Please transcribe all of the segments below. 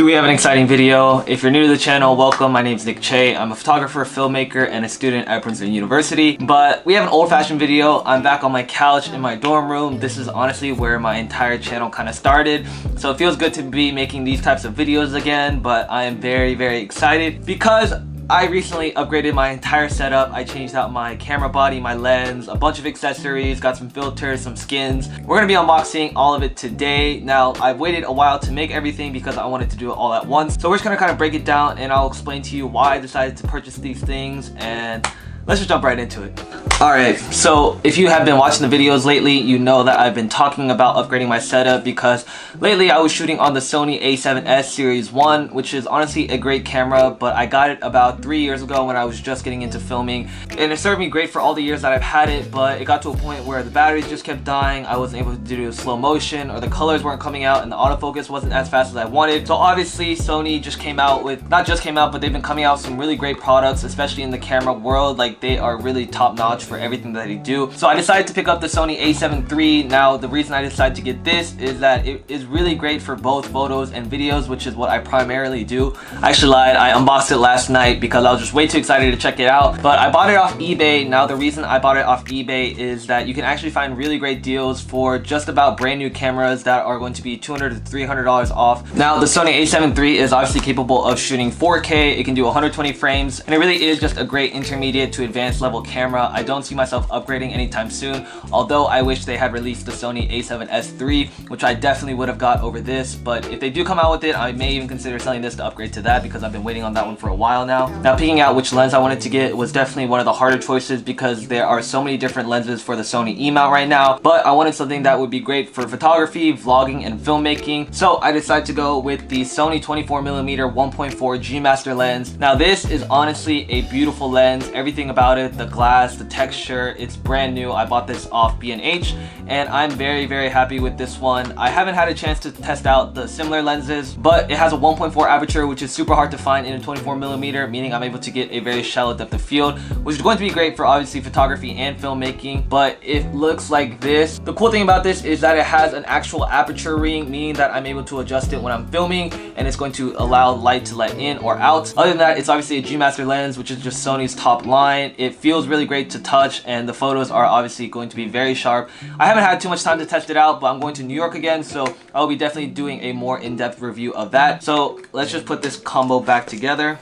we have an exciting video. If you're new to the channel, welcome. My name is Chae. I'm a photographer, filmmaker, and a student at Princeton University. But we have an old-fashioned video. I'm back on my couch in my dorm room. This is honestly where my entire channel kind of started. So it feels good to be making these types of videos again, but I am very, very excited because I recently upgraded my entire setup. I changed out my camera body, my lens, a bunch of accessories, got some filters, some skins. We're gonna be unboxing all of it today. Now, I've waited a while to make everything because I wanted to do it all at once. So we're just gonna kind of break it down and I'll explain to you why I decided to purchase these things, and let's just jump right into it. Alright, so if you have been watching the videos lately, you know that I've been talking about upgrading my setup because lately I was shooting on the Sony A7S Series 1, which is honestly a great camera, but I got it about 3 years ago when I was just getting into filming. And it served me great for all the years that I've had it, but it got to a point where the batteries just kept dying, I wasn't able to do slow motion, or the colors weren't coming out and the autofocus wasn't as fast as I wanted. So obviously Sony just came out with, not just came out, but they've been coming out with some really great products, especially in the camera world. Like, they are really top notch for everything that they do. So I decided to pick up the Sony A7 III. Now, the reason I decided to get this is that it is really great for both photos and videos, which is what I primarily do. I actually lied, I unboxed it last night because I was just way too excited to check it out. But I bought it off eBay. Now, the reason I bought it off eBay is that you can actually find really great deals for just about brand new cameras that are going to be $200 to $300 off. Now, the Sony A7 III is obviously capable of shooting 4K. It can do 120 frames, and it really is just a great intermediate to advanced level camera. I don't see myself upgrading anytime soon, although I wish they had released the Sony A7S III, which I definitely would have got over this. But if they do come out with it, I may even consider selling this to upgrade to that because I've been waiting on that one for a while now. Now, picking out which lens I wanted to get was definitely one of the harder choices because there are so many different lenses for the Sony E mount right now, but I wanted something that would be great for photography, vlogging, and filmmaking. So I decided to go with the Sony 24mm 1.4 G Master lens. Now, this is honestly a beautiful lens. Everything about it, the glass, the texture, it's brand new. I bought this off B&H and I'm very, very happy with this one. I haven't had a chance to test out the similar lenses, but it has a 1.4 aperture, which is super hard to find in a 24mm, meaning I'm able to get a very shallow depth of field, which is going to be great for obviously photography and filmmaking. But it looks like this. The cool thing about this is that it has an actual aperture ring, meaning that I'm able to adjust it when I'm filming and it's going to allow light to let in or out. Other than that, it's obviously a G Master lens, which is just Sony's top line. It feels really great to touch and the photos are obviously going to be very sharp. I haven't had too much time to test it out, but I'm going to New York again, so I'll be definitely doing a more in-depth review of that. So let's just put this combo back together.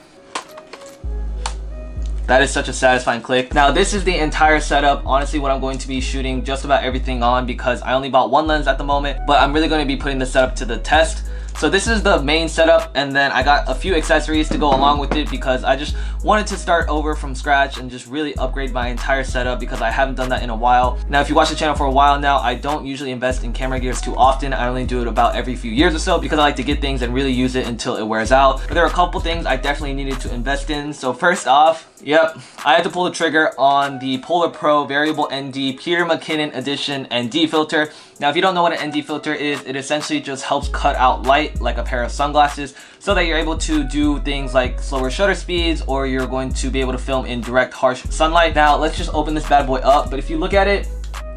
That is such a satisfying click. Now, this is the entire setup. Honestly, what I'm going to be shooting just about everything on because I only bought one lens at the moment, but I'm really going to be putting this setup to the test. So this is the main setup, and then I got a few accessories to go along with it because I just wanted to start over from scratch and just really upgrade my entire setup because I haven't done that in a while. Now, if you watch the channel for a while now, I don't usually invest in camera gears too often. I only do it about every few years or so because I like to get things and really use it until it wears out. But there are a couple things I definitely needed to invest in. So first off, yep, I had to pull the trigger on the Polar Pro Variable ND Peter McKinnon Edition ND filter. Now, if you don't know what an ND filter is, it essentially just helps cut out light like a pair of sunglasses so that you're able to do things like slower shutter speeds, or you're going to be able to film in direct harsh sunlight. Now, let's just open this bad boy up. But if you look at it,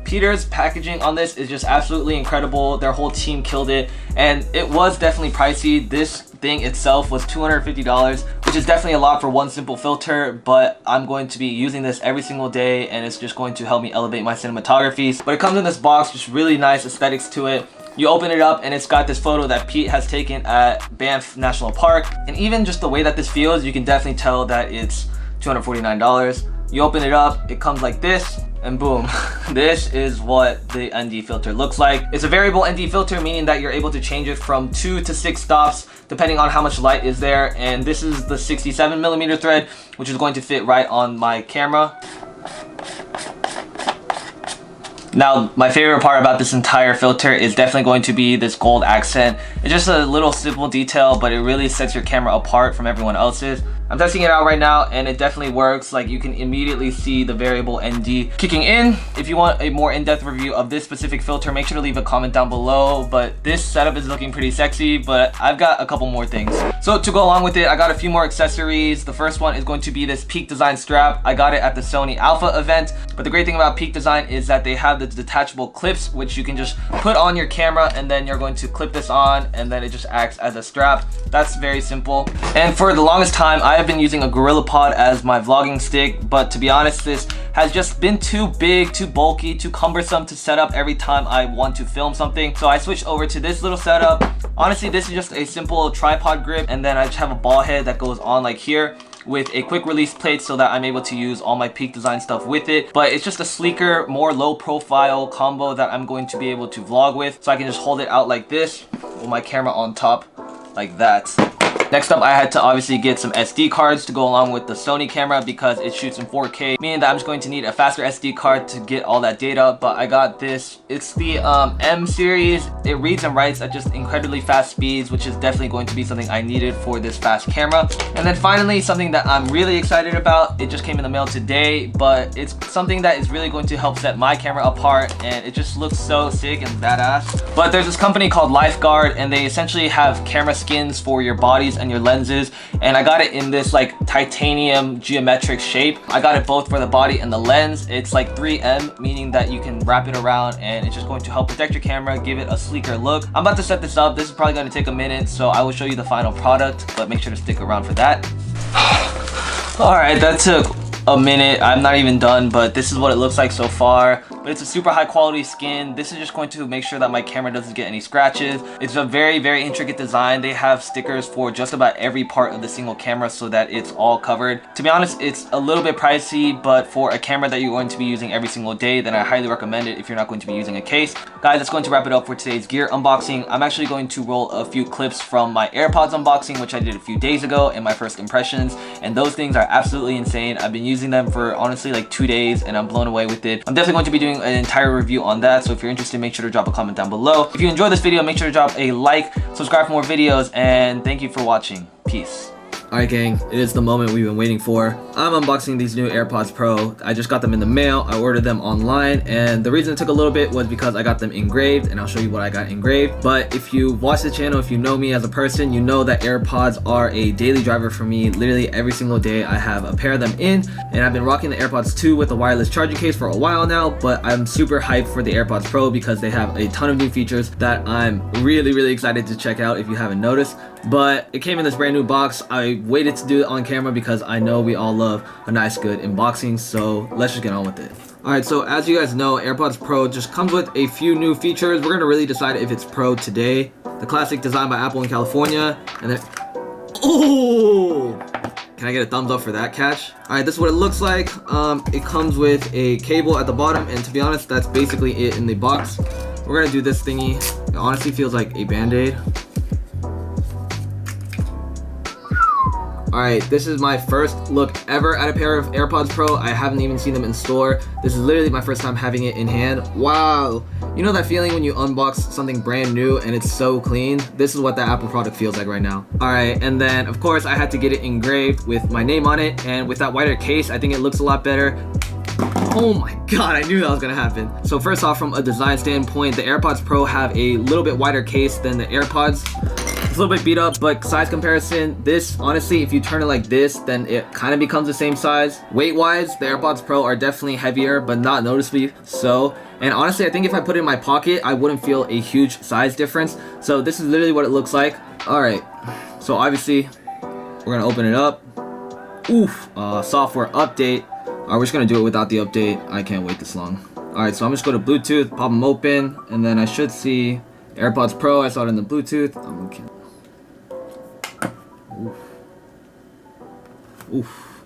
Peter's packaging on this is just absolutely incredible. Their whole team killed it, and it was definitely pricey. This thing itself was $250, which is definitely a lot for one simple filter, but I'm going to be using this every single day and it's just going to help me elevate my cinematography. But it comes in this box, just really nice aesthetics to it. You open it up and it's got this photo that Pete has taken at Banff National Park, and even just the way that this feels, you can definitely tell that it's $249. You open it up, it comes like this, and boom, this is what the ND filter looks like. It's a variable ND filter, meaning that you're able to change it from 2 to 6 stops depending on how much light is there, and this is the 67mm thread, which is going to fit right on my camera. Now, my favorite part about this entire filter is definitely going to be this gold accent. It's just a little simple detail, but it really sets your camera apart from everyone else's. I'm testing it out right now and it definitely works. Like, you can immediately see the variable ND kicking in. If you want a more in-depth review of this specific filter, make sure to leave a comment down below. But this setup is looking pretty sexy, but I've got a couple more things. So to go along with it, I got a few more accessories. The first one is going to be this Peak Design strap. I got it at the Sony Alpha event, but the great thing about Peak Design is that they have the detachable clips, which you can just put on your camera, and then you're going to clip this on, and then it just acts as a strap. That's very simple. And for the longest time, I have been using a GorillaPod as my vlogging stick, but to be honest, this has just been too big, too bulky, too cumbersome to set up every time I want to film something. So I switched over to this little setup. Honestly, this is just a simple tripod grip, and then I just have a ball head that goes on like here with a quick release plate so that I'm able to use all my Peak Design stuff with it. But it's just a sleeker, more low profile combo that I'm going to be able to vlog with. So I can just hold it out like this with my camera on top like that. Next up, I had to obviously get some SD cards to go along with the Sony camera because it shoots in 4K, meaning that I'm just going to need a faster SD card to get all that data. But I got this. It's the M series. It reads and writes at just incredibly fast speeds, which is definitely going to be something I needed for this fast camera. And then finally, something that I'm really excited about. It just came in the mail today, but it's something that is really going to help set my camera apart, and it just looks so sick and badass. But there's this company called Lifeguard, and they essentially have camera skins for your bodies and your lenses, and I got it in this like titanium geometric shape. I got it both for the body and the lens. It's like 3M, meaning that you can wrap it around, and it's just going to help protect your camera, give it a sleeker look. I'm about to set this up. This is probably going to take a minute, so I will show you the final product, but make sure to stick around for that. All right, that took a minute. I'm not even done, but this is what it looks like so far. But it's a super high quality skin. This is just going to make sure that my camera doesn't get any scratches. It's a very intricate design. They have stickers for just about every part of the single camera so that it's all covered. To be honest, it's a little bit pricey, but for a camera that you're going to be using every single day, then I highly recommend it if you're not going to be using a case. Guys, that's going to wrap it up for today's gear unboxing. I'm actually going to roll a few clips from my AirPods unboxing, which I did a few days ago, and my first impressions, and those things are absolutely insane. I've been using them for honestly like 2 days, and I'm blown away with it. I'm definitely going to be doing an entire review on that, so if you're interested, make sure to drop a comment down below. If you enjoyed this video, make sure to drop a like, subscribe for more videos, and thank you for watching. Peace. Alright gang, it is the moment we've been waiting for. I'm unboxing these new AirPods Pro. I just got them in the mail. I ordered them online, and the reason it took a little bit was because I got them engraved, and I'll show you what I got engraved. But if you watch the channel, if you know me as a person, you know that AirPods are a daily driver for me. Literally every single day I have a pair of them in, and I've been rocking the AirPods 2 with a wireless charging case for a while now, but I'm super hyped for the AirPods Pro because they have a ton of new features that I'm really excited to check out if you haven't noticed. But it came in this brand new box. I waited to do it on camera because I know we all love a nice good unboxing, so let's just get on with it. Alright, so as you guys know, AirPods Pro just comes with a few new features. We're gonna really decide if it's Pro today. The classic design by Apple in California, and then oh, can I get a thumbs up for that catch? Alright, this is what it looks like. It comes with a cable at the bottom, and to be honest, that's basically it in the box. We're gonna do this thingy. It honestly feels like a band-aid. Alright, this is my first look ever at a pair of AirPods Pro. I haven't even seen them in store. This is literally my first time having it in hand. Wow! You know that feeling when you unbox something brand new and it's so clean? This is what that Apple product feels like right now. Alright, and then of course I had to get it engraved with my name on it, and with that wider case, I think it looks a lot better. Oh my god, I knew that was gonna happen. So first off, from a design standpoint, the AirPods Pro have a little bit wider case than the AirPods. It's a little bit beat up, but size comparison, this, honestly, if you turn it like this, then it kind of becomes the same size. Weight-wise, the AirPods Pro are definitely heavier, but not noticeably so. And honestly, I think if I put it in my pocket, I wouldn't feel a huge size difference. So this is literally what it looks like. Alright, so obviously, we're gonna open it up. Oof, software update. Alright, we're just gonna do it without the update. I can't wait this long. Alright, so I'm just gonna go to Bluetooth, pop them open, and then I should see AirPods Pro. I saw it in the Bluetooth. Okay. Oof. Oof.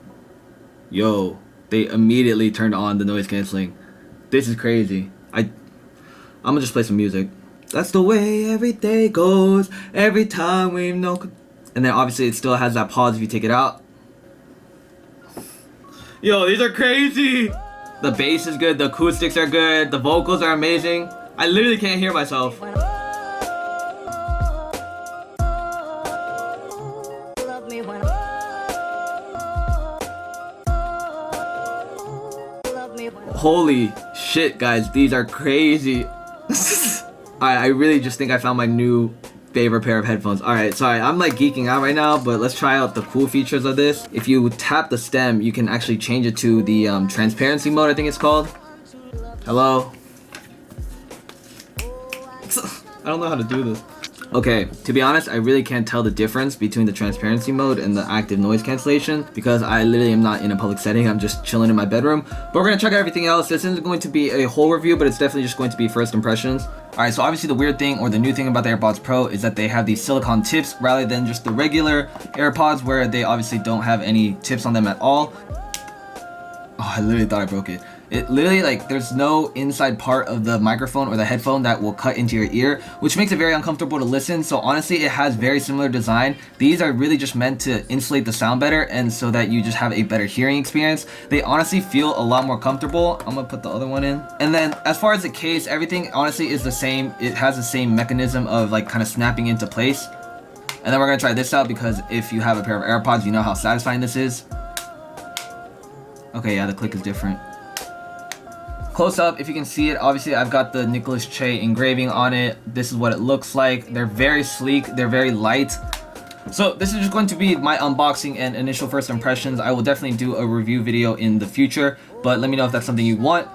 Yo, they immediately turned on the noise canceling. This is crazy. I'm gonna just play some music. That's the way every day goes, every time we know. And then obviously it still has that pause if you take it out. Yo, these are crazy. The bass is good, the acoustics are good, the vocals are amazing. I literally can't hear myself. Holy shit, guys, these are crazy. I really just think I found my new favorite pair of headphones. Alright, sorry, I'm like geeking out right now, but let's try out the cool features of this. If you tap the stem, you can actually change it to the transparency mode, I think it's called. Hello? I don't know how to do this. Okay, to be honest, I really can't tell the difference between the transparency mode and the active noise cancellation because I literally am not in a public setting. I'm just chilling in my bedroom. But we're gonna check out everything else. This isn't going to be a whole review, but it's definitely just going to be first impressions. Alright, so obviously the weird thing or the new thing about the AirPods Pro is that they have these silicone tips rather than just the regular AirPods where they obviously don't have any tips on them at all. Oh, I literally thought I broke it. It literally, like, there's no inside part of the microphone or the headphone that will cut into your ear, which makes it very uncomfortable to listen. So honestly, it has very similar design. These are really just meant to insulate the sound better and so that you just have a better hearing experience. They honestly feel a lot more comfortable. I'm gonna put the other one in. And then as far as the case, everything honestly is the same. It has the same mechanism of like kind of snapping into place. And then we're gonna try this out because if you have a pair of AirPods, you know how satisfying this is. Okay, yeah, the click is different. Close up, if you can see it, obviously I've got the Nicolas Chae engraving on it. This is what it looks like. They're very sleek, they're very light. So this is just going to be my unboxing and initial first impressions. I will definitely do a review video in the future, but let me know if that's something you want.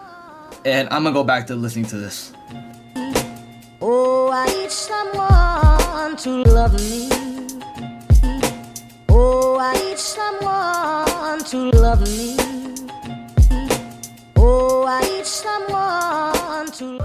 And I'm gonna go back to listening to this. Oh, I need someone to love me. Oh, I need someone to love me. Oh, I need someone to